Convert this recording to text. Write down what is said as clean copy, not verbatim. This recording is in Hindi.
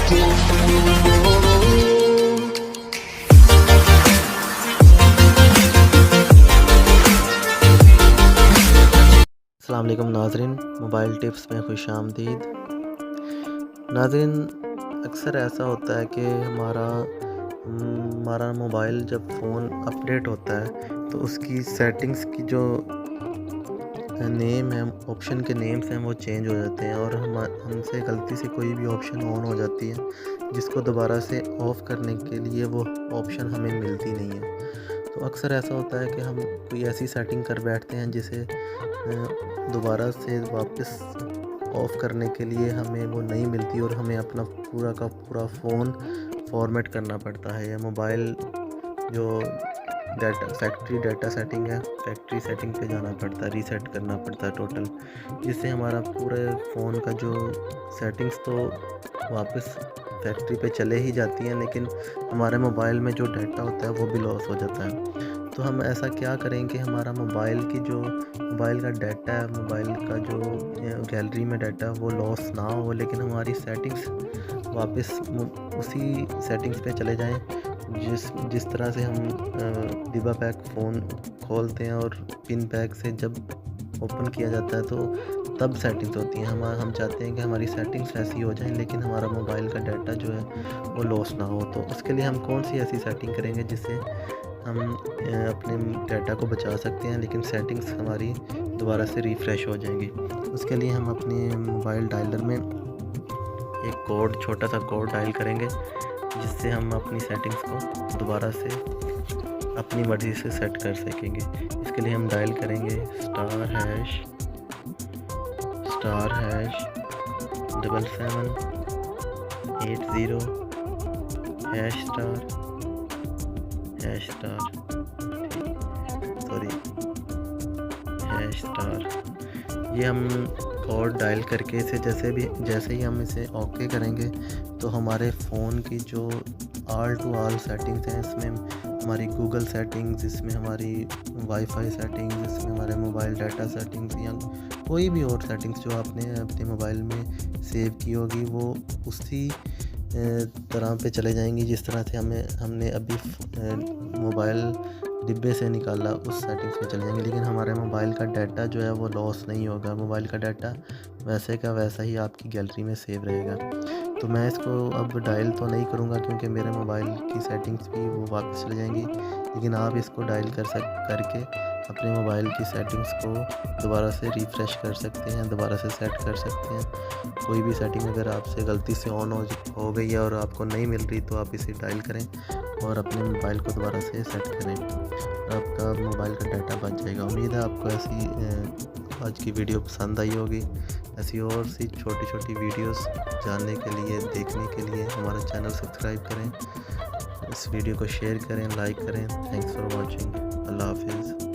अस्सलाम वालेकुम नाज़रीन, मोबाइल टिप्स में खुशामदीद। नाज़रीन, अक्सर ऐसा होता है कि हमारा मोबाइल जब फ़ोन अपडेट होता है तो उसकी सेटिंग्स की जो नेम है, ऑप्शन के नेम्स हैं, वो चेंज हो जाते हैं और हमसे गलती से कोई भी ऑप्शन ऑन हो जाती है जिसको दोबारा से ऑफ़ करने के लिए वो ऑप्शन हमें मिलती नहीं है। तो अक्सर ऐसा होता है कि हम कोई ऐसी सेटिंग कर बैठते हैं जिसे दोबारा से वापस ऑफ़ करने के लिए हमें वो नहीं मिलती और हमें अपना पूरा का पूरा फ़ोन फॉर्मेट करना पड़ता है। या मोबाइल जो फैक्ट्री डाटा सेटिंग है, फैक्ट्री सेटिंग पे जाना पड़ता है, रीसेट करना पड़ता है टोटल, जिससे हमारा पूरे फ़ोन का जो सेटिंग्स तो वापस फैक्ट्री पे चले ही जाती हैं, लेकिन हमारे मोबाइल में जो डाटा होता है वो भी लॉस हो जाता है। तो हम ऐसा क्या करें कि हमारा मोबाइल का डाटा है, मोबाइल का जो गैलरी में डाटा है वो लॉस ना हो, लेकिन हमारी सेटिंग्स वापस उसी सेटिंग्स पे चले जाएं जिस तरह से हम डिब्बा पैक फ़ोन खोलते हैं और पिन पैक से जब ओपन किया जाता है तो तब सेटिंग्स होती हैं। हम चाहते हैं कि हमारी सेटिंग्स ऐसी हो जाएं लेकिन हमारा मोबाइल का डाटा जो है वो लॉस ना हो। तो उसके लिए हम कौन सी ऐसी सेटिंग करेंगे जिससे हम अपने डाटा को बचा सकते हैं लेकिन सेटिंग्स हमारी दोबारा से रिफ़्रेश हो जाएंगी। उसके लिए हम अपने मोबाइल डायलर में एक छोटा सा कोड डायल करेंगे जिससे हम अपनी सेटिंग्स को दोबारा से अपनी मर्ज़ी से सेट कर सकेंगे। इसके लिए हम डायल करेंगे #7 ये हम कोड डायल करके इसे जैसे ही हम इसे ओके करेंगे तो हमारे फ़ोन की जो ऑल टू ऑल सेटिंग्स हैं, इसमें हमारी गूगल सेटिंग्स, इसमें हमारी वाईफाई सेटिंग्स, इसमें हमारे मोबाइल डाटा सेटिंग्स या कोई भी और सेटिंग्स जो आपने अपने मोबाइल में सेव की होगी वो उसी तरह पे चले जाएंगी जिस तरह से हमने अभी मोबाइल डिब्बे से निकाला उस सेटिंग्स में चले जाएंगे। लेकिन हमारे मोबाइल का डाटा जो है वो लॉस नहीं होगा, मोबाइल का डाटा वैसे का वैसा ही आपकी गैलरी में सेव रहेगा। तो मैं इसको अब डायल तो नहीं करूँगा क्योंकि मेरे मोबाइल की सेटिंग्स भी वो वापस चले जाएंगी, लेकिन आप इसको डायल करके अपने मोबाइल की सेटिंग्स को दोबारा से रिफ़्रेश कर सकते हैं, दोबारा से सेट कर सकते हैं। कोई भी सेटिंग अगर आपसे गलती से ऑन हो गई है और आपको नहीं मिल रही तो आप इसे डायल करें और अपने मोबाइल को दोबारा से सेट करें, आपका मोबाइल का डाटा बच जाएगा। उम्मीद है आपको ऐसी आज की वीडियो पसंद आई होगी। ऐसी और सी छोटी छोटी वीडियोस जानने के लिए, देखने के लिए हमारा चैनल सब्सक्राइब करें, इस वीडियो को शेयर करें, लाइक करें। Thanks for watching. अल्लाह हाफिज़।